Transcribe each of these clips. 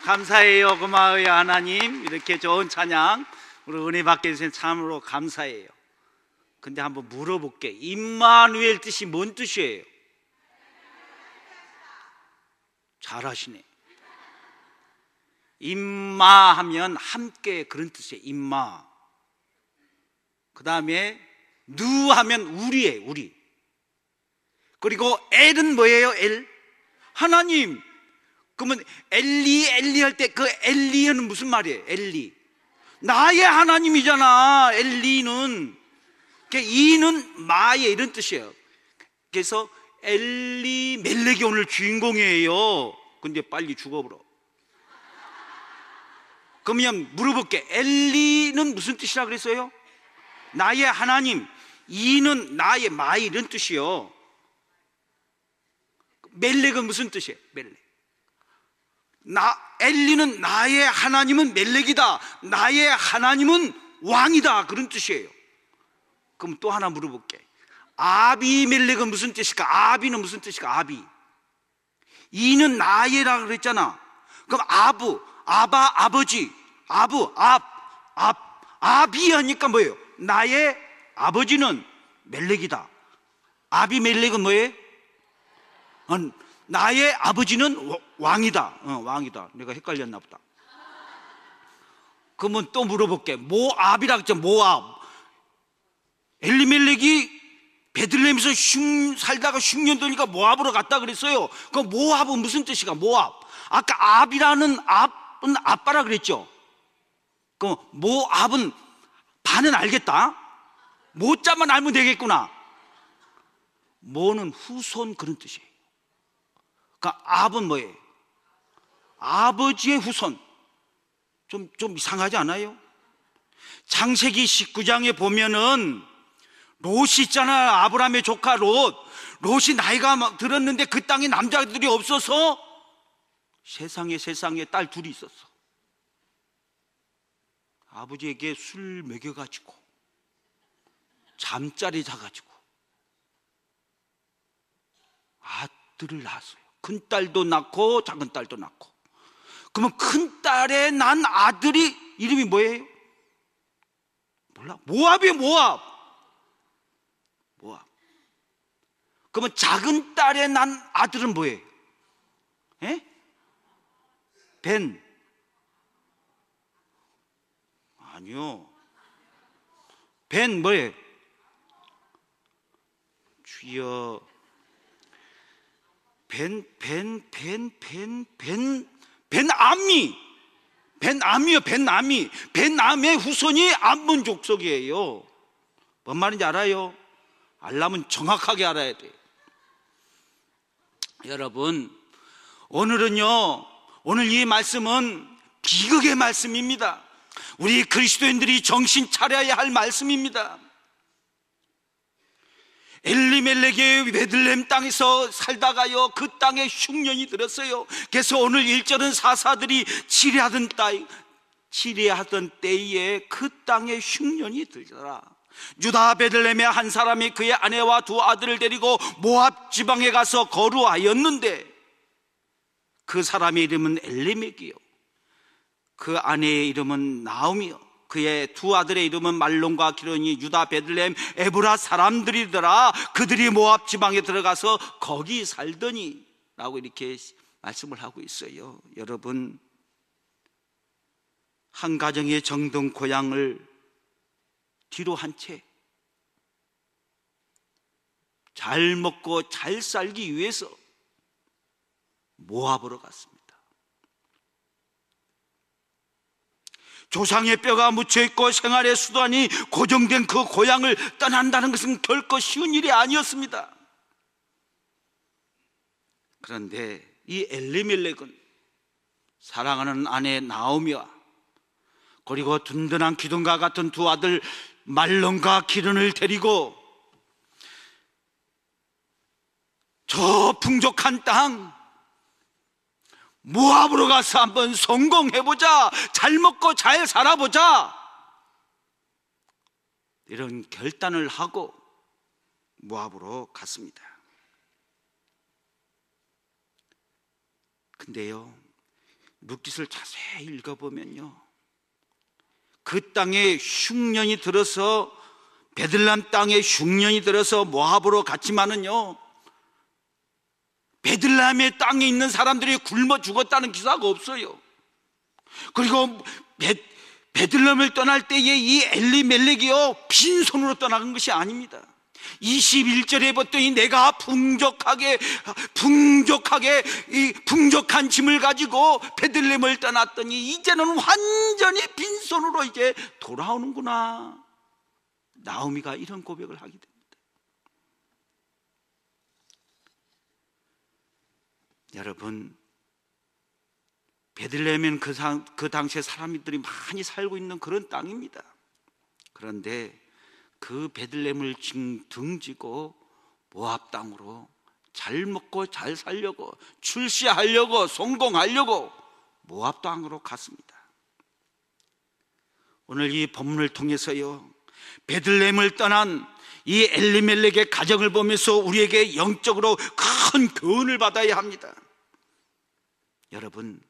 감사해요. 고마워요. 하나님, 이렇게 좋은 찬양 우리 은혜 받게 해주신 참으로 감사해요. 근데 한번 물어볼게. 임마누엘 뜻이 뭔 뜻이에요? 잘하시네. 임마하면 함께, 그런 뜻이에요. 임마. 그 다음에 누 하면 우리예요. 우리. 그리고 엘은 뭐예요? 엘? 하나님. 그러면 엘리 할 때 그 엘리는 무슨 말이에요? 엘리, 나의 하나님이잖아. 엘리는 이는 마의 이런 뜻이에요. 그래서 엘리 멜렉이 오늘 주인공이에요. 근데 빨리 죽어버려. 그러면 물어볼게. 엘리는 무슨 뜻이라 그랬어요? 나의 하나님. 이는 나의 마의 이런 뜻이요. 멜렉은 무슨 뜻이에요? 멜렉. 엘리는 나의 하나님은 멜렉이다, 나의 하나님은 왕이다, 그런 뜻이에요. 그럼 또 하나 물어볼게. 아비멜렉은 무슨 뜻일까? 아비는 무슨 뜻일까? 아비. 이는 나의라 그랬잖아. 그럼 아버지, 아비 하니까 뭐예요? 나의 아버지는 멜렉이다. 아비멜렉은 뭐예요? 나의 아버지는 왕이다. 왕이다. 내가 헷갈렸나 보다. 그러면 또 물어볼게. 모압이라고 했죠. 모압. 엘리멜렉이 베들레헴에서 살다가 흉년 되니까 모압으로 갔다 그랬어요. 그 모압은 무슨 뜻이가? 모압. 아까 압이라는 압은 아빠라 그랬죠. 그 모압은 반은 알겠다. 모자만 알면 되겠구나. 모는 후손, 그런 뜻이에요. 그러니까 압은 뭐예요? 아버지의 후손. 좀 이상하지 않아요? 창세기 19장에 보면은 롯이 있잖아. 아브라함의 조카 롯. 롯이 나이가 막 들었는데 그 땅에 남자들이 없어서 세상에 딸 둘이 있었어. 아버지에게 술 먹여가지고 잠자리 자가지고 아들을 낳았어요. 큰 딸도 낳고 작은 딸도 낳고. 그러면 큰 딸에 난 아들이 이름이 뭐예요? 몰라. 모압이에요. 모압. 그러면 작은 딸에 난 아들은 뭐예요? 예? 벤. 아니요. 벤 뭐예요? 주여. 벤암의 후손이 암몬 족속이에요. 뭔 말인지 알아요? 알려면 정확하게 알아야 돼요. 여러분, 오늘 이 말씀은 비극의 말씀입니다. 우리 그리스도인들이 정신 차려야 할 말씀입니다. 엘리멜렉의 베들레헴 땅에서 살다가요, 그 땅에 흉년이 들었어요. 그래서 오늘 1절은 사사들이 치리하던 때에 그 땅에 흉년이 들더라. 유다 베들레헴의 한 사람이 그의 아내와 두 아들을 데리고 모압 지방에 가서 거류하였는데, 그 사람의 이름은 엘리멜렉이요, 그 아내의 이름은 나오미요, 그의 두 아들의 이름은 말론과 기론이 유다 베들레헴 에브라 사람들이더라. 그들이 모압 지방에 들어가서 거기 살더니, 라고 이렇게 말씀을 하고 있어요. 여러분, 한 가정의 정든 고향을 뒤로 한 채 잘 먹고 잘 살기 위해서 모압으로 갔습니다. 조상의 뼈가 묻혀있고 생활의 수단이 고정된 그 고향을 떠난다는 것은 결코 쉬운 일이 아니었습니다. 그런데 이 엘리멜렉은 사랑하는 아내 나오미와 그리고 든든한 기둥과 같은 두 아들 말론과 기른을 데리고 저 풍족한 땅 모압으로 가서 한번 성공해보자, 잘 먹고 잘 살아보자, 이런 결단을 하고 모압으로 갔습니다. 근데요, 룻기서를 자세히 읽어보면요, 그 땅에 흉년이 들어서, 베들레헴 땅에 흉년이 들어서 모압으로 갔지만은요, 베들레헴의 땅에 있는 사람들이 굶어 죽었다는 기사가 없어요. 그리고 베들레헴을 떠날 때에 이 엘리멜렉이요, 빈손으로 떠나간 것이 아닙니다. 21절에 봤더니 내가 풍족한 짐을 가지고 베들레헴을 떠났더니 이제는 완전히 빈손으로 이제 돌아오는구나. 나오미가 이런 고백을 하게 됩니다. 여러분, 베들레헴은 그 당시에 사람들이 많이 살고 있는 그런 땅입니다. 그런데 그 베들레헴을 등지고 모압 땅으로 잘 먹고 잘 살려고, 출세하려고, 성공하려고 모압 땅으로 갔습니다. 오늘 이 본문을 통해서요, 베들레헴을 떠난 이 엘리멜렉의 가정을 보면서 우리에게 영적으로 큰 교훈을 받아야 합니다. 여러분,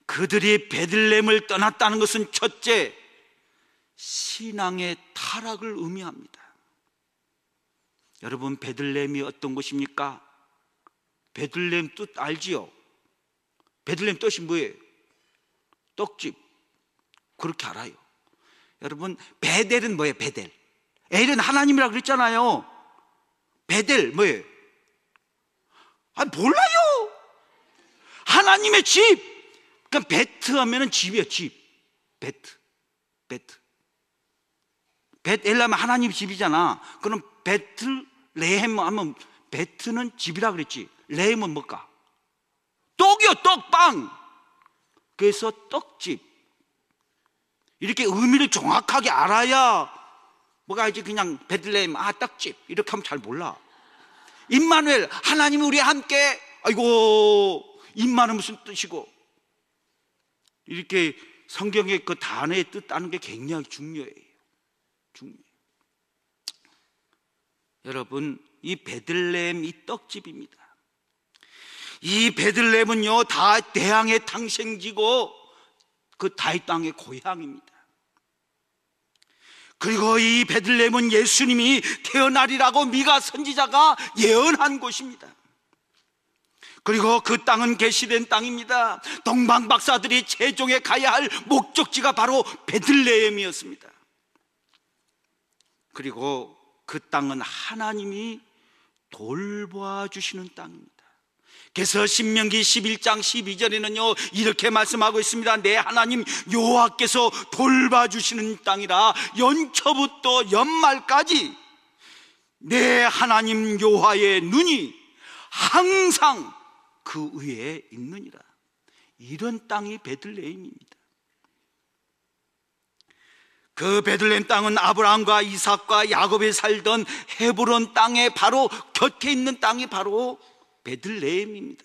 그들이 베들레헴을 떠났다는 것은 첫째, 신앙의 타락을 의미합니다. 여러분, 베들레헴이 어떤 곳입니까? 베들레헴 뜻 알지요? 베들레헴 뜻이 뭐예요? 떡집. 그렇게 알아요. 여러분, 베델은 뭐예요? 베델. 엘은 하나님이라 그랬잖아요. 베델 뭐예요? 몰라요. 하나님의 집. 그러니까 베트 하면은 집이에요. 집. 베트. 벳엘 하면 하나님 집이잖아. 그럼 베틀레헴 하면 베트는 집이라 그랬지. 레헴은 뭘까? 떡이요, 떡빵. 그래서 떡집. 이렇게 의미를 정확하게 알아야, 뭐가 이제 그냥 베들레헴, 떡집 이렇게 하면 잘 몰라. 임마누엘, 하나님이 우리와 함께. 아이고, 임마는 무슨 뜻이고. 이렇게 성경의 그 단어의 뜻 아는 게 굉장히 중요해요. 여러분, 이 베들레헴, 이 떡집입니다. 이 베들레헴은요, 다 대항의 당생지고 그 다윗 땅의 고향입니다. 그리고 이 베들레헴은 예수님이 태어나리라고 미가 선지자가 예언한 곳입니다. 그리고 그 땅은 계시된 땅입니다. 동방 박사들이 최종에 가야 할 목적지가 바로 베들레헴이었습니다. 그리고 그 땅은 하나님이 돌보아 주시는 땅입니다. 그래서 신명기 11장 12절에는요 이렇게 말씀하고 있습니다. 내 하나님 여호와께서 돌봐주시는 땅이라 연초부터 연말까지 내 하나님 여호와의 눈이 항상 그 위에 있느니라. 이런 땅이 베들레헴입니다. 그 베들레헴 땅은 아브라함과 이삭과 야곱이 살던 헤브론 땅에 바로 곁에 있는 땅이 바로 베들레헴입니다.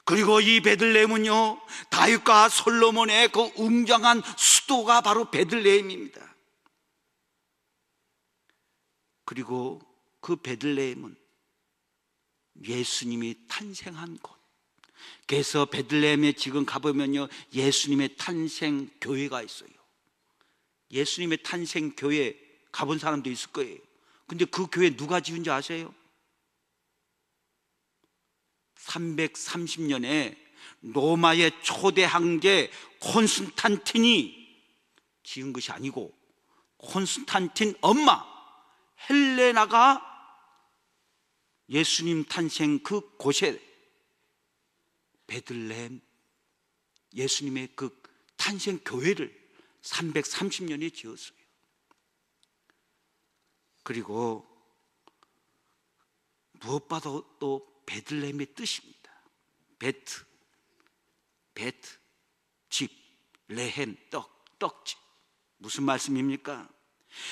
그리고 이 베들레헴은요 다윗과 솔로몬의 그 웅장한 수도가 바로 베들레헴입니다. 그리고 그 베들레헴은 예수님이 탄생한 곳. 그래서 베들레헴에 지금 가보면요 예수님의 탄생 교회가 있어요. 예수님의 탄생 교회 가본 사람도 있을 거예요. 근데 그 교회 누가 지은지 아세요? 330년에 로마의 초대 황제 콘스탄틴이 지은 것이 아니고 콘스탄틴 엄마 헬레나가 예수님 탄생 그 곳에 베들레헴 예수님의 그 탄생 교회를 330년에 지었어요. 그리고 무엇보다도 또 베들레헴의 뜻입니다. 베트, 집, 레헨, 떡집. 무슨 말씀입니까?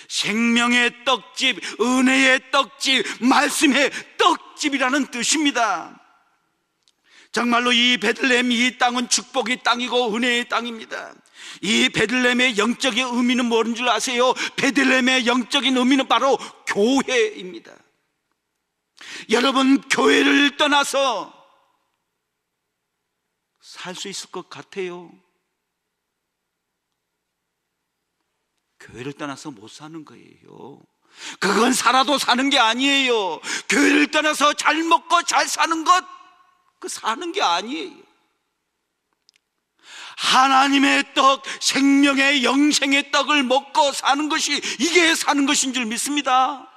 생명의 떡집, 은혜의 떡집, 말씀의 떡집이라는 뜻입니다. 정말로 이 베들레헴 이 땅은 축복의 땅이고 은혜의 땅입니다. 이 베들레헴의 영적인 의미는 뭐인 줄 아세요? 베들레헴의 영적인 의미는 바로 교회입니다. 여러분 교회를 떠나서 살 수 있을 것 같아요? 교회를 떠나서 못 사는 거예요. 그건 살아도 사는 게 아니에요. 교회를 떠나서 잘 먹고 잘 사는 것, 그 사는 게 아니에요. 하나님의 떡, 생명의 영생의 떡을 먹고 사는 것이, 이게 사는 것인 줄 믿습니다.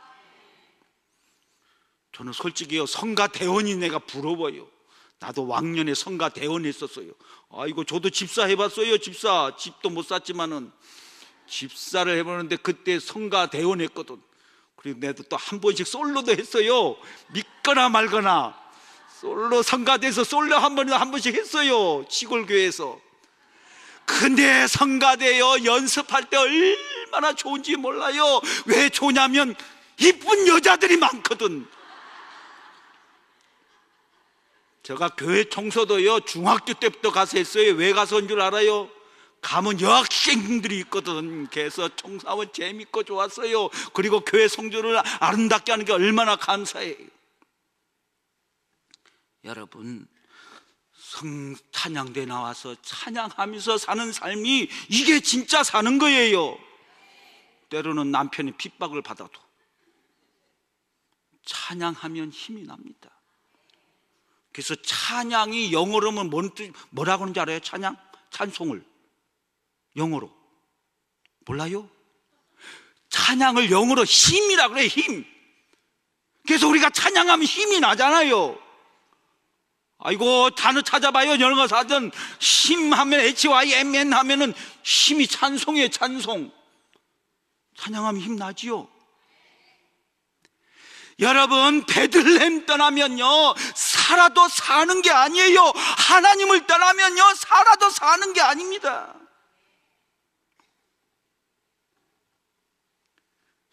저는 솔직히요, 성가 대원이 내가 부러워요. 나도 왕년에 성가 대원 했었어요. 아이고, 저도 집사 해봤어요. 집도 못 샀지만은 집사를 해보는데 그때 성가 대원 했거든. 그리고 내가 또 한 번씩 솔로도 했어요. 믿거나 말거나 솔로 성가대에서 솔로 한 번씩 했어요. 시골 교회에서. 근데 성가대요, 연습할 때 얼마나 좋은지 몰라요. 왜 좋냐면 이쁜 여자들이 많거든. 제가 교회 청소도요, 중학교 때부터 가서 했어요. 왜 가서 온 줄 알아요? 가면 여학생들이 있거든. 그래서 청소하면 재밌고 좋았어요. 그리고 교회 성전을 아름답게 하는 게 얼마나 감사해요. 여러분, 찬양대 나와서 찬양하면서 사는 삶이, 이게 진짜 사는 거예요. 때로는 남편이 핍박을 받아도 찬양하면 힘이 납니다. 그래서 찬양이 영어로는 뭐라고 하는지 알아요? 찬송을 영어로 몰라요? 찬양을 영어로 힘이라고 그래요. 힘. 그래서 우리가 찬양하면 힘이 나잖아요. 아이고, 단어 찾아봐요. 영어 사전. 힘하면 HYMN 하면은 힘이 찬송이에요. 찬송. 찬양하면 힘 나지요. 여러분, 베들레헴 떠나면요, 살아도 사는 게 아니에요. 하나님을 떠나면요, 살아도 사는 게 아닙니다.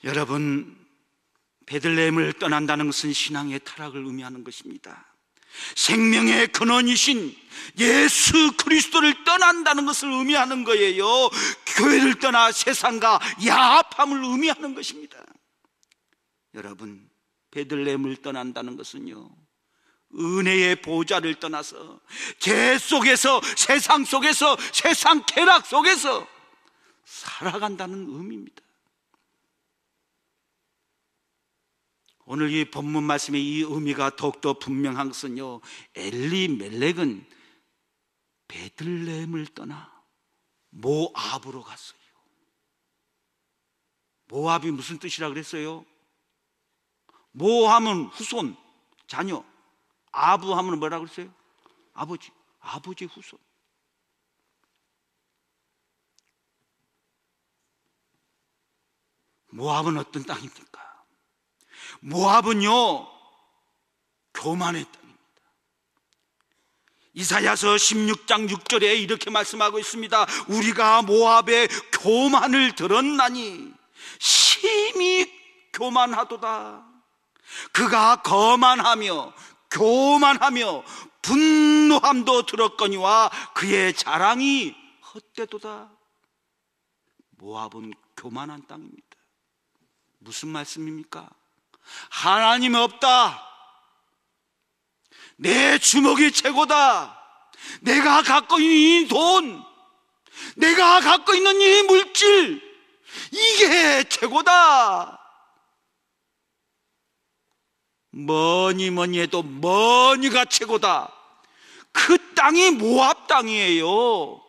여러분, 베들레헴을 떠난다는 것은 신앙의 타락을 의미하는 것입니다. 생명의 근원이신 예수 그리스도를 떠난다는 것을 의미하는 거예요. 교회를 떠나 세상과 야합함을 의미하는 것입니다. 여러분, 베들레헴을 떠난다는 것은요, 은혜의 보좌를 떠나서 죄 속에서, 세상 속에서, 세상 쾌락 속에서 살아간다는 의미입니다. 오늘 이 본문 말씀의 이 의미가 더욱더 분명한 것은요, 엘리멜렉은 베들레헴을 떠나 모압으로 갔어요. 모압이 무슨 뜻이라 그랬어요? 모하면 후손, 자녀. 아부 하면 뭐라 그랬어요? 아버지 후손. 모압은 어떤 땅입니까? 모압은요, 교만의 땅입니다. 이사야서 16장 6절에 이렇게 말씀하고 있습니다. 우리가 모압의 교만을 들었나니 심히 교만하도다. 그가 거만하며 교만하며 분노함도 들었거니와 그의 자랑이 헛되도다. 모압은 교만한 땅입니다. 무슨 말씀입니까? 하나님이 없다. 내 주먹이 최고다. 내가 갖고 있는 이 돈, 내가 갖고 있는 이 물질, 이게 최고다. 뭐니 해도 뭐니가 최고다. 그 땅이 모압 땅이에요.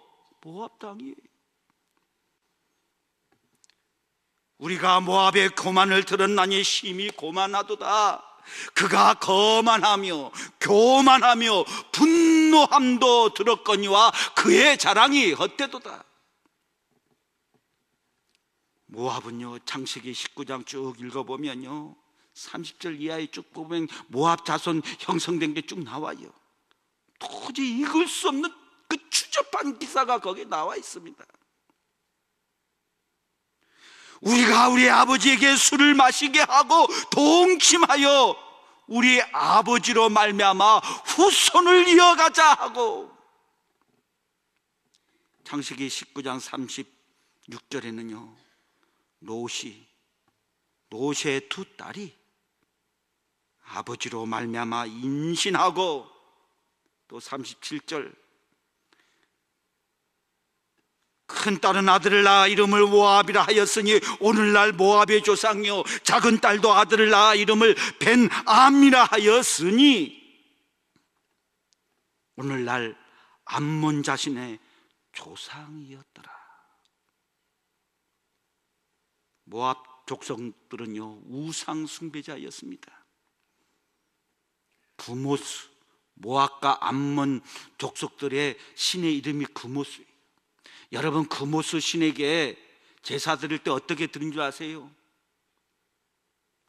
모압 땅이에요. 우리가 모압의 교만을 들었나니 심히 교만하도다. 그가 거만하며 교만하며 분노함도 들었거니와 그의 자랑이 헛되도다. 모압은요, 창세기 19장 쭉 읽어보면요, 30절 이하에 쭉 보면 모압 자손 형성된 게 쭉 나와요. 도저히 읽을 수 없는 그 추접한 기사가 거기에 나와 있습니다. 우리가 우리 아버지에게 술을 마시게 하고 동침하여 우리 아버지로 말미암아 후손을 이어가자 하고, 창세기 19장 36절에는요 롯의 두 딸이 아버지로 말미암아 임신하고, 또 37절 큰 딸은 아들을 낳아 이름을 모압이라 하였으니 오늘날 모압의 조상이요 작은 딸도 아들을 낳아 이름을 벤암이라 하였으니 오늘날 암몬 자신의 조상이었더라. 모압 족속들은요 우상 숭배자였습니다. 그모스, 모압과 암몬 족속들의 신의 이름이 그모스예요. 여러분, 그모스 신에게 제사 드릴 때 어떻게 드린 줄 아세요?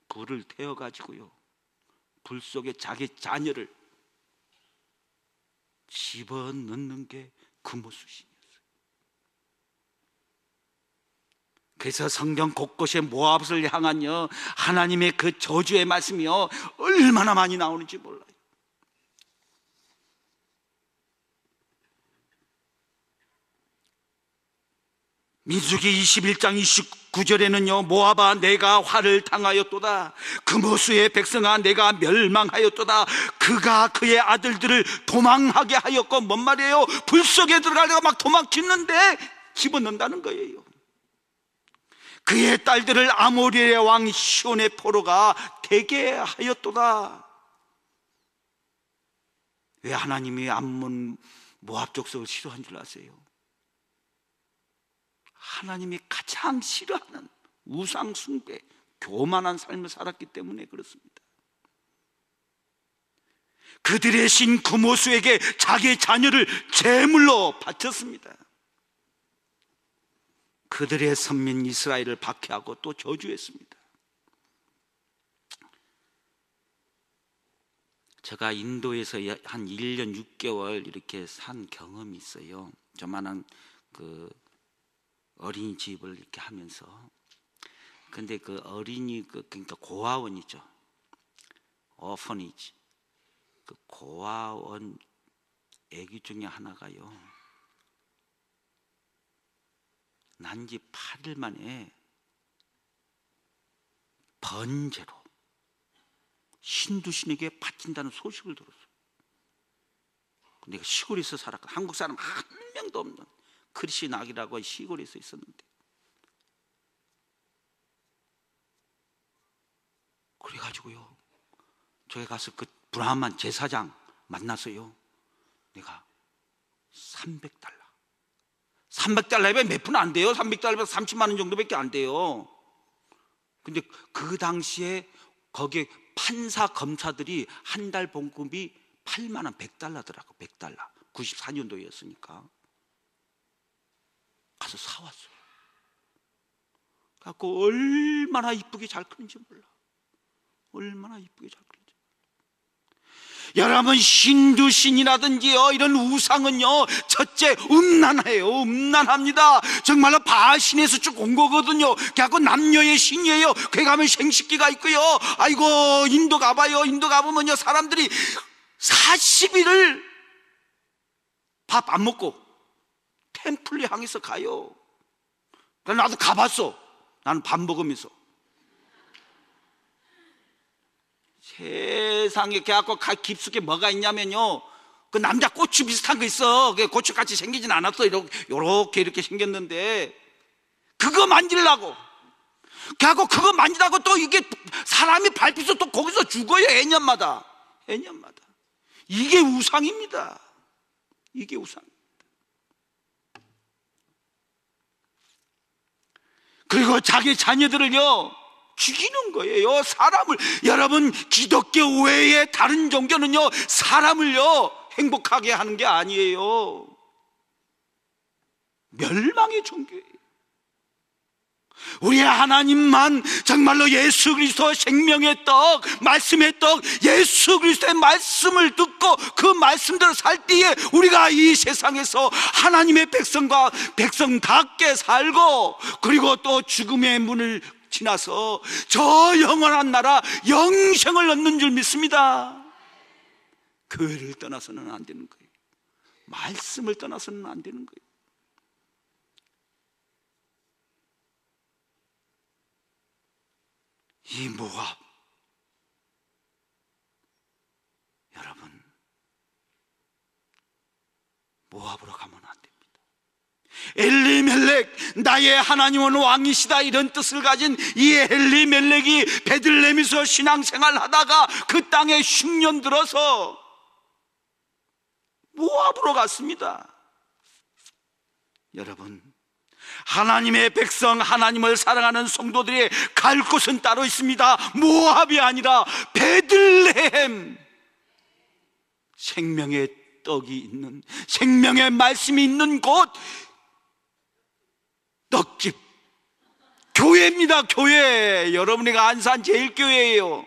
불을 태워가지고요 불 속에 자기 자녀를 집어넣는 게 그모스 신이었어요. 그래서 성경 곳곳에 모압을 향한요 하나님의 그 저주의 말씀이요 얼마나 많이 나오는지 몰라요. 민수기 21장 29절에는요 모압아 내가 화를 당하였도다. 그모스의 백성아 내가 멸망하였도다. 그가 그의 아들들을 도망하게 하였고, 뭔 말이에요? 불 속에 들어가려고 막 도망치는데 집어넣는다는 거예요. 그의 딸들을 아모리의 왕 시온의 포로가 되게 하였도다. 왜 하나님이 암몬 모압 족속을 싫어한 줄 아세요? 하나님이 가장 싫어하는 우상 숭배, 교만한 삶을 살았기 때문에 그렇습니다. 그들의 신 그모스에게 자기의 자녀를 제물로 바쳤습니다. 그들의 선민 이스라엘을 박해하고 또 저주했습니다. 제가 인도에서 한 1년 6개월 이렇게 산 경험이 있어요. 저만한 그 어린이집을 이렇게 하면서. 근데 그 그러니까 고아원이죠. 어퍼니지. 그 고아원 애기 중에 하나가요. 난 지 8일 만에 번제로 신두신에게 바친다는 소식을 들었어요. 내가 시골에서 살았거든. 한국 사람 한 명도 없는 크리시 낙이라고 시골에서 있었는데, 그래가지고요 저기 가서 그 브라만 제사장 만나서요 내가 300달러면 몇 푼 안 돼요. 300달러면 30만 원 정도밖에 안 돼요. 근데 그 당시에 거기에 판사 검사들이 한 달 봉급이 8만 원, 100달러더라고. 100달러. 94년도였으니까 가서 사왔어요. 그래갖고 얼마나 이쁘게 잘 크는지 몰라. 얼마나 이쁘게 잘 크는지. 여러분, 신두신이라든지요 이런 우상은요 첫째 음란해요. 음란합니다. 정말로 바신에서 쭉 온 거거든요. 그래갖고 남녀의 신이에요. 거기 가면 생식기가 있고요. 아이고 인도 가봐요. 인도 가보면요 사람들이 40일을 밥 안 먹고 템플을 향해서 가요. 그래서 나도 가봤어. 나는 밥 먹으면서. 세상에 걔하고 깊숙이 뭐가 있냐면요 그 남자 고추 비슷한 거 있어. 그게 고추같이 생기진 않았어. 이렇게 생겼는데 그거 만지려고 걔하고 그거 만지다고 또 이게 사람이 밟혀서 또 거기서 죽어요. 애년마다. 이게 우상입니다. 이게 우상입니다. 그리고 자기 자녀들을요 죽이는 거예요. 사람을. 여러분, 기독교 외에 다른 종교는요 사람을요 행복하게 하는 게 아니에요. 멸망의 종교예요. 우리 하나님만 정말로 예수 그리스도 생명의 떡, 말씀의 떡, 예수 그리스도의 말씀을 듣고 그 말씀대로 살 때에 우리가 이 세상에서 하나님의 백성답게 살고, 그리고 또 죽음의 문을 지나서 저 영원한 나라 영생을 얻는 줄 믿습니다. 교회를 떠나서는 안 되는 거예요. 말씀을 떠나서는 안 되는 거예요. 이 모압, 여러분, 모압으로 가면 안 됩니다. 엘리멜렉, 나의 하나님은 왕이시다, 이런 뜻을 가진 이 엘리멜렉이 베들레헴에서 신앙생활 하다가 그 땅에 10년 들어서 모압으로 갔습니다. 여러분, 하나님의 백성, 하나님을 사랑하는 성도들이 갈 곳은 따로 있습니다. 모압이 아니라 베들레헴. 생명의 떡이 있는, 생명의 말씀이 있는 곳, 떡집, 교회입니다. 교회. 여러분이가 안산 제일교회예요.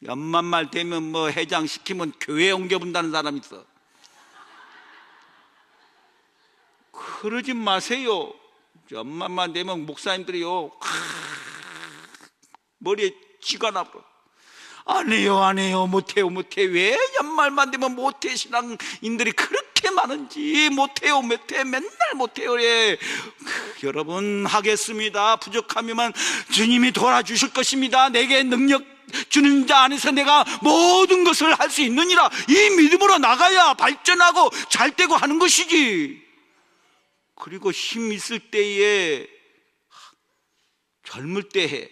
연말말 되면 뭐 회장 시키면 교회 옮겨본다는 사람 있어. 그러지 마세요. 연말만 되면 목사님들이요, 머리에 쥐가 나버려. 안 해요, 못해요. 왜 연말만 되면 못해 신앙인들이 그렇게 많은지. 못해요, 맨날 못해요 그래. 여러분, 하겠습니다. 부족하면 주님이 도와주실 것입니다. 내게 능력 주는 자 안에서 내가 모든 것을 할 수 있느니라, 이 믿음으로 나가야 발전하고 잘되고 하는 것이지. 그리고 힘 있을 때에, 젊을 때에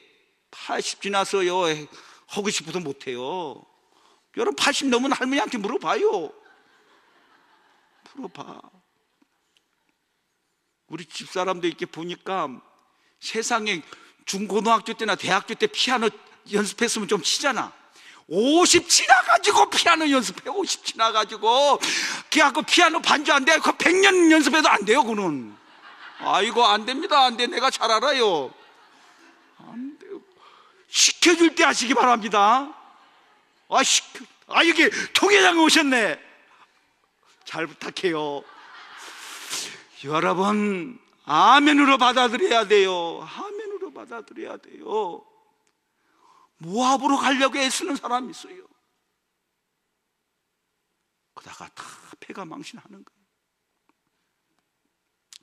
80 지나서요 하고 싶어도 못해요. 여러분 80 넘은 할머니한테 물어봐요. 물어봐. 우리 집사람도 이렇게 보니까 세상에 중고등학교 때나 대학교 때 피아노 연습했으면 좀 치잖아. 50 지나가지고 피아노 연습해. 50 지나가지고 그래갖고 피아노 반주 안 돼. 그 100년 연습해도 안 돼요. 그는. 아이고, 안 됩니다. 안 돼. 내가 잘 알아요. 안 돼요. 시켜줄 때 하시기 바랍니다. 여기 통회장 오셨네. 잘 부탁해요. 여러분, 아멘으로 받아들여야 돼요. 아멘으로 받아들여야 돼요. 모압으로 가려고 애쓰는 사람이 있어요. 그러다가 다 패가 망신하는 거예요.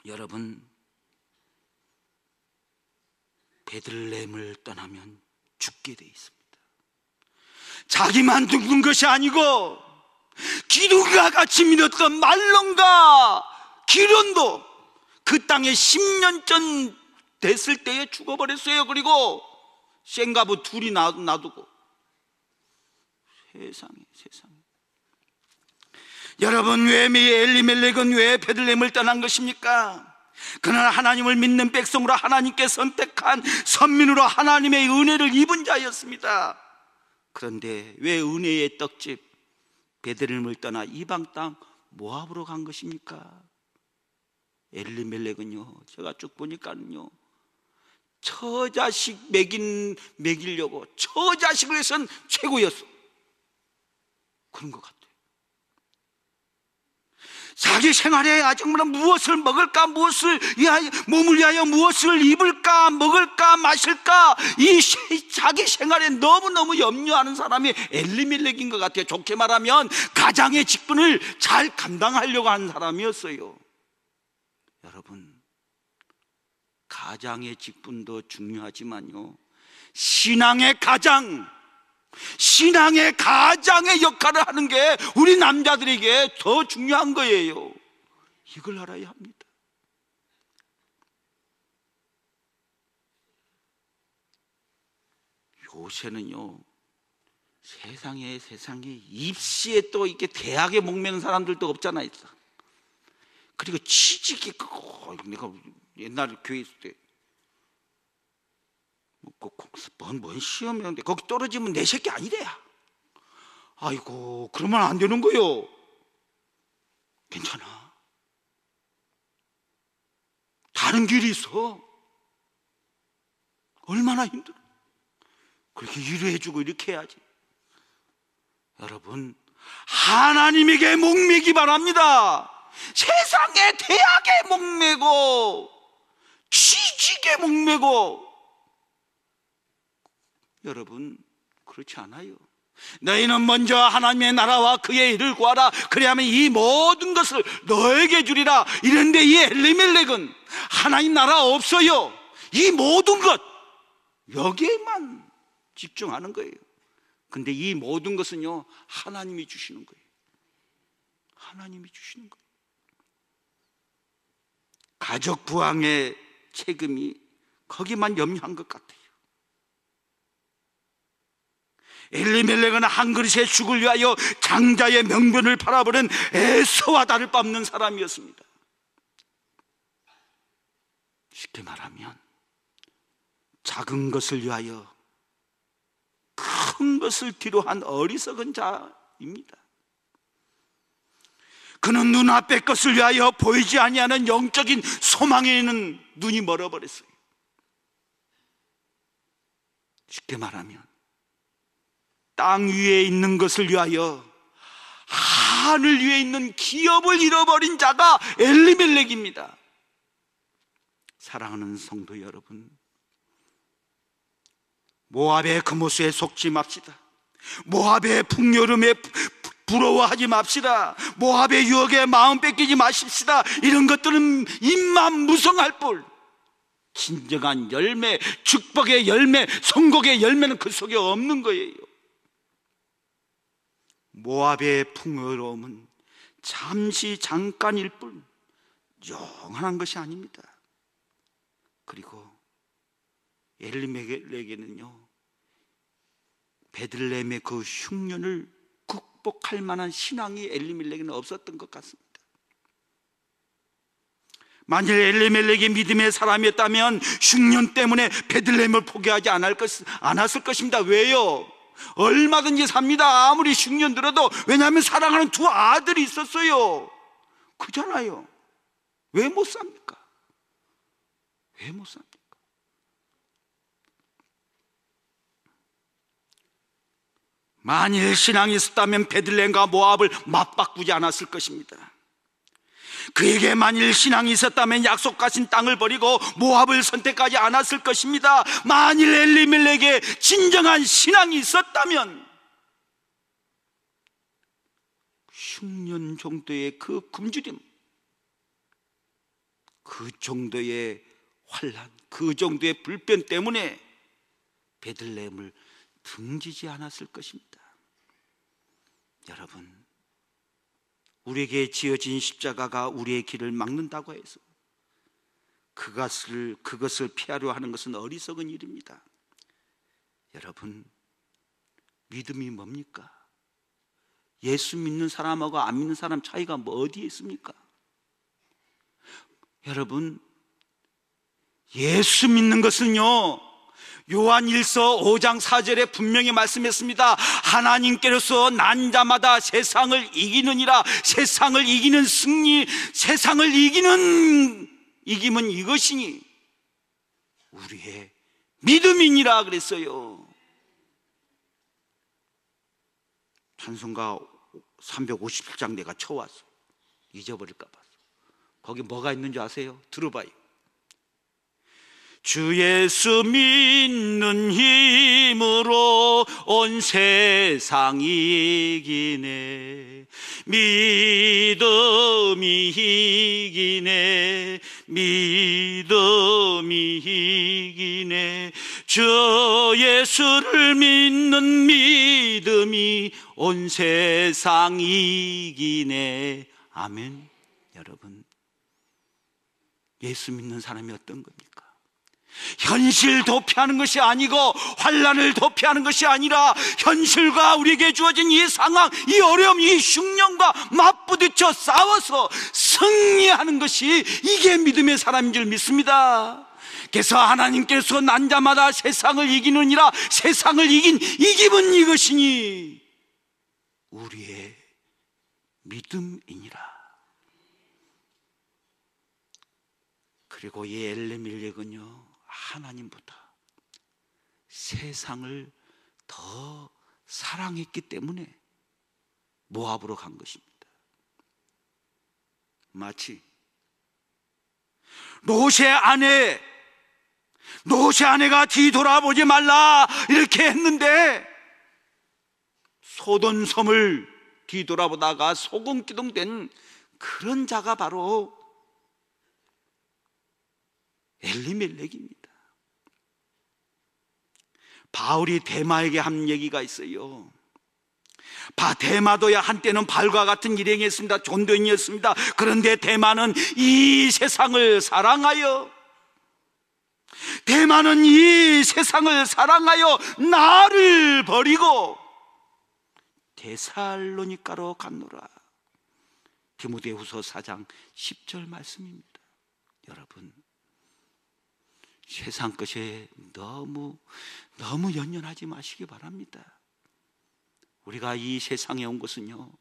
여러분, 베들레헴을 떠나면 죽게 돼 있습니다. 자기만 죽는 것이 아니고 기둥과 같이 믿었던 말론과 기련도 그 땅에 10년 전 됐을 때에 죽어버렸어요. 그리고 생가부 둘이 놔두고. 세상에. 여러분, 왜 엘리멜렉은 왜 베들레헴을 떠난 것입니까? 그는 하나님을 믿는 백성으로 하나님께 선택한 선민으로 하나님의 은혜를 입은 자였습니다. 그런데 왜 은혜의 떡집 베들레헴을 떠나 이방 땅 모압으로 간 것입니까? 엘리멜렉은요, 제가 쭉 보니까는요, 처자식 먹이려고, 처자식을 해서는 최고였어. 그런 것 같아요. 자기 생활에 정말 무엇을 먹을까, 몸을 위하여 무엇을 입을까, 먹을까, 마실까, 이 자기 생활에 너무너무 염려하는 사람이 엘리멜렉인 것 같아요. 좋게 말하면 가장의 직분을 잘 감당하려고 하는 사람이었어요. 여러분, 가장의 직분도 중요하지만요, 신앙의 가장의 역할을 하는 게 우리 남자들에게 더 중요한 거예요. 이걸 알아야 합니다. 요새는요, 세상에 입시에 또 이렇게 대학에 목매는 사람들도 없잖아요. 그리고 취직이, 내가 옛날에 교회 있을 때 뭔 시험이었는데 거기 떨어지면 내 새끼 아니래야. 아이고, 그러면 안 되는 거요. 괜찮아, 다른 길이 있어. 얼마나 힘들어. 그렇게 위로해주고 이렇게 해야지. 여러분, 하나님에게 목매기 바랍니다. 세상에 대학에 목매고 취직에 목매고, 여러분, 그렇지 않아요. 너희는 먼저 하나님의 나라와 그의 일을 구하라. 그래야만 이 모든 것을 너에게 주리라. 이런데 이 엘리멜렉은 하나님 나라 없어요. 이 모든 것 여기에만 집중하는 거예요. 근데 이 모든 것은요, 하나님이 주시는 거예요. 하나님이 주시는 거예요. 가족 부양의 책임이 거기만 염려한 것 같아요. 엘리멜렉은 한 그릇의 죽을 위하여 장자의 명분을 팔아버린 에서와 다를 바 없는 사람이었습니다. 쉽게 말하면 작은 것을 위하여 큰 것을 뒤로한 어리석은 자입니다. 그는 눈앞의 것을 위하여 보이지 아니하는 영적인 소망에는 눈이 멀어버렸어요. 쉽게 말하면 땅 위에 있는 것을 위하여 하늘 위에 있는 기업을 잃어버린 자가 엘리멜렉입니다. 사랑하는 성도 여러분, 모압의 금호수에 속지 맙시다. 모압의 풍요름에 부러워하지 맙시다. 모압의 유혹에 마음 뺏기지 마십시다. 이런 것들은 입만 무성할 뿐 진정한 열매, 축복의 열매, 성공의 열매는 그 속에 없는 거예요. 모압의 풍요로움은 잠깐일 뿐 영원한 것이 아닙니다. 그리고 엘리멜렉에게는요, 베들레헴의 그 흉년을 극복할 만한 신앙이 엘리멜렉에는 없었던 것 같습니다. 만일 엘리멜렉이 믿음의 사람이었다면 흉년 때문에 베들레헴을 포기하지 않았을 것입니다. 왜요? 얼마든지 삽니다. 아무리 흉년 들어도. 왜냐하면 사랑하는 두 아들이 있었어요. 그잖아요. 왜 못 삽니까? 왜 못 삽니까? 만일 신앙이 있었다면 베들레헴과 모압을 맞바꾸지 않았을 것입니다. 그에게 만일 신앙이 있었다면 약속하신 땅을 버리고 모압을 선택하지 않았을 것입니다. 만일 엘리멜렉에 진정한 신앙이 있었다면 흉년 정도의 그 굶주림, 그 정도의 환난, 그 정도의 불변 때문에 베들레헴을 등지지 않았을 것입니다. 여러분, 우리에게 지어진 십자가가 우리의 길을 막는다고 해서 그것을 피하려 하는 것은 어리석은 일입니다. 여러분, 믿음이 뭡니까? 예수 믿는 사람하고 안 믿는 사람 차이가 어디에 있습니까? 여러분, 예수 믿는 것은요, 요한 1서 5장 4절에 분명히 말씀했습니다. 하나님께로서 난 자마다 세상을 이기느니라. 세상을 이기는 승리, 세상을 이김은 이것이니 우리의 믿음이니라 그랬어요. 찬송가 357장 내가 쳐왔어. 잊어버릴까 봐. 거기 뭐가 있는지 아세요? 들어봐요. 주 예수 믿는 힘으로 온 세상 이기네. 믿음이 이기네. 믿음이 이기네. 주 예수를 믿는 믿음이 온 세상 이기네. 아멘. 여러분, 예수 믿는 사람이 어떤 겁니까? 현실 도피하는 것이 아니고 환난을 도피하는 것이 아니라 현실과 우리에게 주어진 이 상황, 이 어려움, 이 흉년과 맞부딪혀 싸워서 승리하는 것이 이게 믿음의 사람인 줄 믿습니다. 그래서 하나님께서 난 자마다 세상을 이기느니라. 세상을 이김은 이것이니 우리의 믿음이니라. 그리고 이 엘리멜렉은요, 하나님보다 세상을 더 사랑했기 때문에 모압으로 간 것입니다. 마치 롯의 아내가 뒤돌아보지 말라 이렇게 했는데 소돔섬을 뒤돌아보다가 소금기둥된 그런 자가 바로 엘리멜렉입니다. 바울이 데마에게 한 얘기가 있어요. 대마도야 한때는 발과 같은 일행이었습니다. 존도인이었습니다. 그런데 대마는 이 세상을 사랑하여 나를 버리고 데살로니가로 갔노라. 디모데후서 4장 10절 말씀입니다. 여러분, 세상 것에 너무 연연하지 마시기 바랍니다. 우리가 이 세상에 온 것은요,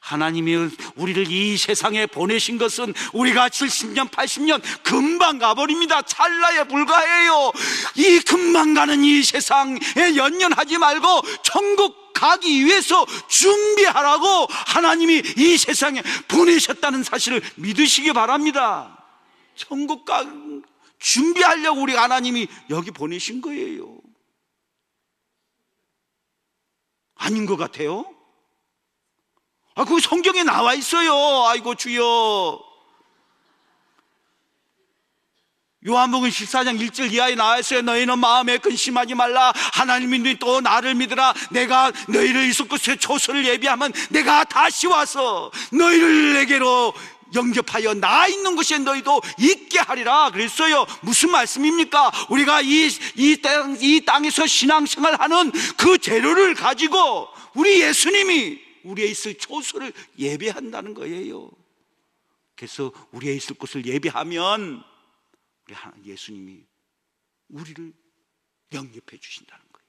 하나님이 우리를 이 세상에 보내신 것은 우리가 70년, 80년 금방 가버립니다. 찰나에 불과해요. 이 금방 가는 이 세상에 연연하지 말고 천국 가기 위해서 준비하라고 하나님이 이 세상에 보내셨다는 사실을 믿으시기 바랍니다. 천국 준비하려고 우리 하나님이 여기 보내신 거예요. 아닌 것 같아요? 그거 성경에 나와 있어요. 아이고 주여. 요한복음 14장 1절 이하에 나와 있어요. 너희는 마음에 근심하지 말라. 하나님이 또 나를 믿으라. 내가 너희를 있을 곳에 초소를 예비하면 내가 다시 와서 너희를 내게로 영접하여 나 있는 곳에 너희도 있게 하리라 그랬어요. 무슨 말씀입니까? 우리가 이 땅에서 신앙생활하는 그 재료를 가지고 우리 예수님이 우리에 있을 초소를 예배한다는 거예요. 그래서 우리에 있을 곳을 예배하면 우리 예수님이 우리를 영접해 주신다는 거예요.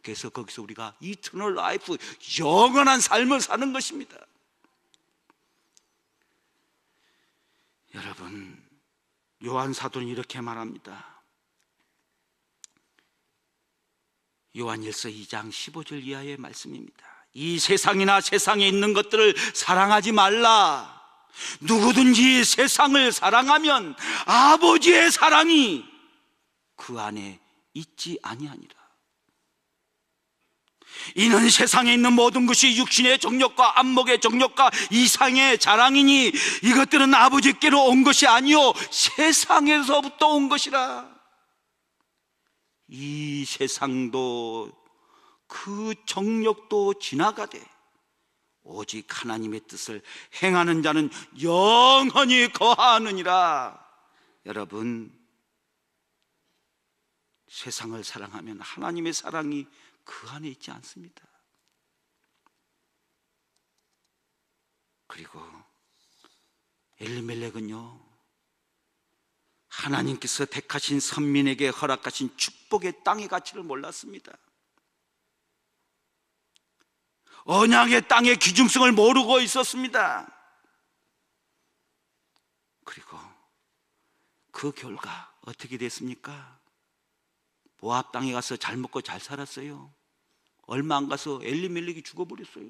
그래서 거기서 우리가 이터널 라이프, 영원한 삶을 사는 것입니다. 여러분, 요한 사도는 이렇게 말합니다. 요한일서 2장 15절 이하의 말씀입니다. 이 세상이나 세상에 있는 것들을 사랑하지 말라. 누구든지 세상을 사랑하면 아버지의 사랑이 그 안에 있지 아니하니라. 이는 세상에 있는 모든 것이 육신의 정욕과 안목의 정욕과 이상의 자랑이니 이것들은 아버지께로 온 것이 아니요 세상에서부터 온 것이라. 이 세상도 그 정욕도 지나가되 오직 하나님의 뜻을 행하는 자는 영원히 거하느니라. 여러분, 세상을 사랑하면 하나님의 사랑이 그 안에 있지 않습니다. 그리고 엘리멜렉은요, 하나님께서 택하신 선민에게 허락하신 축복의 땅의 가치를 몰랐습니다. 언약의 땅의 귀중성을 모르고 있었습니다. 그리고 그 결과 어떻게 됐습니까? 모압 땅에 가서 잘 먹고 잘 살았어요. 얼마 안 가서 엘리멜렉이 죽어버렸어요.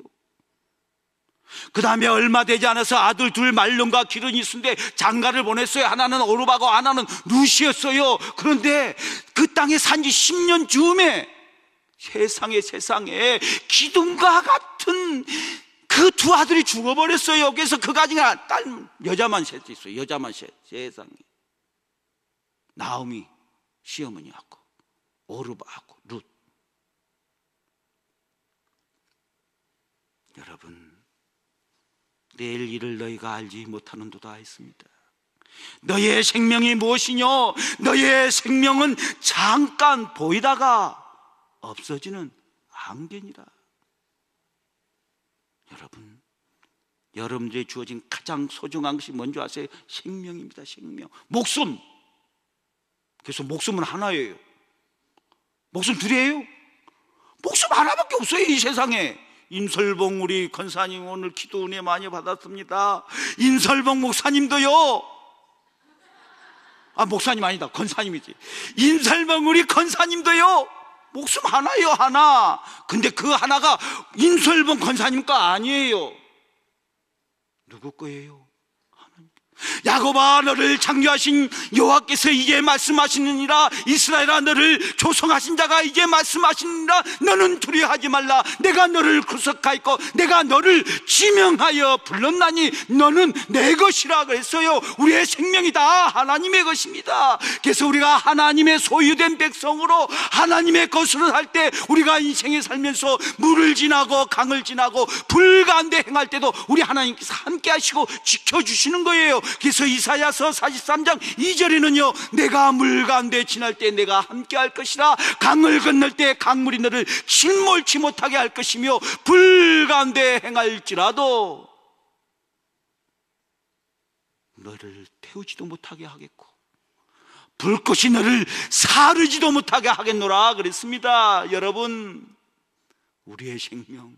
그 다음에 얼마 되지 않아서 아들 둘 말론과 기른이 있는데 장가를 보냈어요. 하나는 오르바고 하나는 루시였어요. 그런데 그 땅에 산 지 10년 즈음에 세상에 기둥과 같은 그 두 아들이 죽어버렸어요. 그래서 그 가정에 딸 여자만 셋 있어요. 여자만 셋. 세상에 나오미 시어머니하고 오르바하고 룻. 여러분, 내일 일을 너희가 알지 못하는도다 했습니다. 너희의 생명이 무엇이뇨? 너희의 생명은 잠깐 보이다가 없어지는 안개니라. 여러분, 여러분들이 주어진 가장 소중한 것이 뭔지 아세요? 생명입니다. 생명, 목숨. 그래서 목숨은 하나예요. 목숨 둘이에요? 목숨 하나밖에 없어요. 이 세상에. 임설봉 우리 권사님 오늘 기도 은혜 많이 받았습니다. 임설봉 목사님도요, 목사님 아니다, 권사님이지. 임설봉 우리 권사님도요, 목숨 하나예요. 하나. 근데 그 하나가 임설봉 권사님 거 아니에요. 누구 거예요? 하나님. 야곱아, 너를 창조하신 여호와께서 이게 말씀하시느니라. 이스라엘아, 너를 조성하신 자가 이게 말씀하시느니라. 너는 두려워하지 말라. 내가 너를 구속하였고 내가 너를 지명하여 불렀나니 너는 내 것이라 그랬어요. 우리의 생명이 다 하나님의 것입니다. 그래서 우리가 하나님의 소유된 백성으로 하나님의 것으로 살 때, 우리가 인생에 살면서 물을 지나고 강을 지나고 불 가운데 행할 때도 우리 하나님께서 함께 하시고 지켜주시는 거예요. 그래서 이사야서 43장 2절에는요, 내가 물 가운데 지날 때 내가 함께 할 것이라. 강을 건널 때 강물이 너를 침몰치 못하게 할 것이며 불 가운데 행할지라도 너를 태우지도 못하게 하겠고 불꽃이 너를 사르지도 못하게 하겠노라 그랬습니다. 여러분, 우리의 생명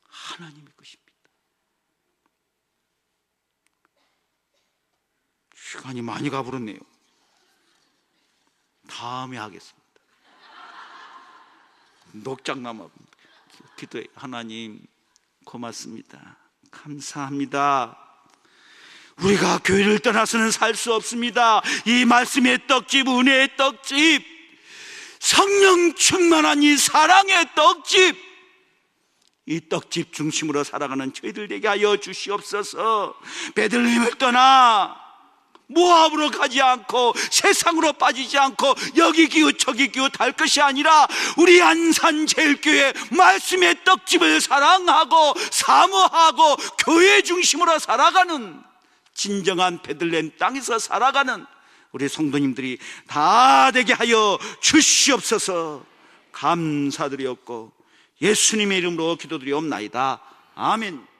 하나님의 것입니다. 시간이 많이 가버렸네요. 다음에 하겠습니다. 녹장나무 기도해. 하나님 고맙습니다. 감사합니다. 우리가 교회를 떠나서는 살 수 없습니다. 이 말씀의 떡집, 은혜의 떡집, 성령 충만한 이 사랑의 떡집, 이 떡집 중심으로 살아가는 저희들 되게 하여 주시옵소서. 베들레헴을 떠나 모압으로 가지 않고 세상으로 빠지지 않고 여기 기웃 저기 기웃 할 것이 아니라 우리 안산제일교회 말씀의 떡집을 사랑하고 사모하고 교회 중심으로 살아가는 진정한 베들레헴 땅에서 살아가는 우리 성도님들이 다 되게 하여 주시옵소서. 감사드리옵고 예수님의 이름으로 기도드리옵나이다. 아멘.